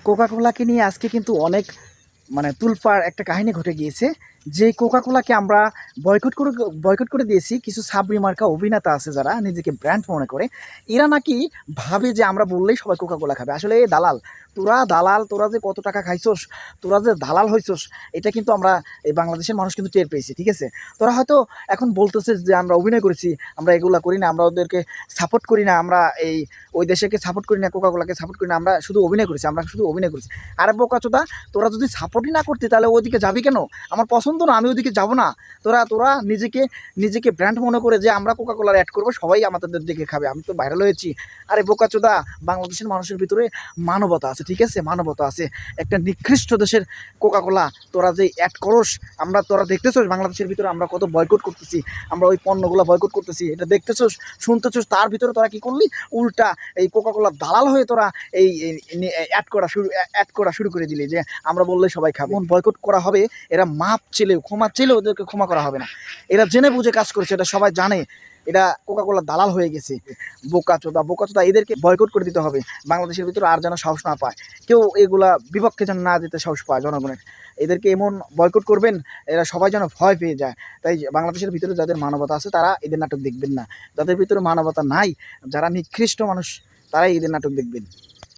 Coca কোলাকে নিয়ে আজকে কিন্তু অনেক তুলপাড় একটা কাহিনী ঘটে গিয়েছে। যে কোকা কোলাকে আমরা বয়কট করে দিয়েছি, কিছু সাবরি মার্কা অভিনেতা আছে যারা নিজেকে ব্র্যান্ড মনে করে, এরা নাকি ভাবে যে আমরা বললেই সবাই কোকা কোলা খাবে। আসলে এই দালাল, তোরা যে কত টাকা খাইছস, তোরা যে দালাল হইছস, এটা কিন্তু আমরা এই বাংলাদেশের মানুষ কিন্তু টের পেয়েছি। ঠিক আছে, তোরা হয়তো এখন বলতেছে যে আমরা অভিনয় করেছি, আমরা এগুলা করি না, আমরা ওদেরকে সাপোর্ট করি না, আমরা ওই দেশকে সাপোর্ট করি না, কোকা কোলাকে সাপোর্ট করি না, আমরা শুধু অভিনয় করেছি। আরে বোকাচোদা, তোরা যদি সাপোর্টই না করতে তাহলে ওইদিকে যাবি কেন? আমার পছন্দ না, আমি ওইদিকে যাবো না। তোরা নিজেকে ব্র্যান্ড মনে করে যে আমরা কোকা কোলার অ্যাড করবো, সবাই আমাদের দিকে খাবে, আমি তো ভাইরাল হয়েছি। আরে বোকাচোদা, বাংলাদেশের মানুষের ভিতরে মানবতা আছে, ঠিক আছে, মানবতা আছে। একটা নিকৃষ্ট দেশের কোকা কোলা তোরা যে অ্যাড করস, তোরা দেখতেছোস বাংলাদেশের ভিতরে আমরা কত বয়কট করতেছি, আমরা ওই পণ্যগুলো বয়কট করতেছি, এটা দেখতেছোস, শুনতেছোস। তার ভিতরে তোরা কি করলি? উল্টা এই কোকা কোলার দালাল হয়ে তোরা এই অ্যাড করা শুরু করে দিলি যে আমরা বললে সবাই খাবে। বয়কট করা হবে, এরা ক্ষমা চেলেও ওদেরকে ক্ষমা করা হবে না। এরা জেনে বুঝে কাজ করেছে, এটা সবাই জানে। এটা কোকা কোলার দালাল হয়ে গেছে। বোকাচোদা, এদেরকে বয়কট করে দিতে হবে। বাংলাদেশের ভিতরে আর যেন সাহস না পায় কেউ, এগুলা বিপক্ষে যেন না যেতে সাহস পায় জনগণের। এদেরকে এমন বয়কট করবেন, এরা সবাই যেন ভয় পেয়ে যায়। তাই বাংলাদেশের ভিতরে যাদের মানবতা আছে তারা এদের নাটক দেখবেন না, যাদের ভিতরে মানবতা নাই, যারা নিকৃষ্ট মানুষ, তারাই এদের নাটক দেখবেন।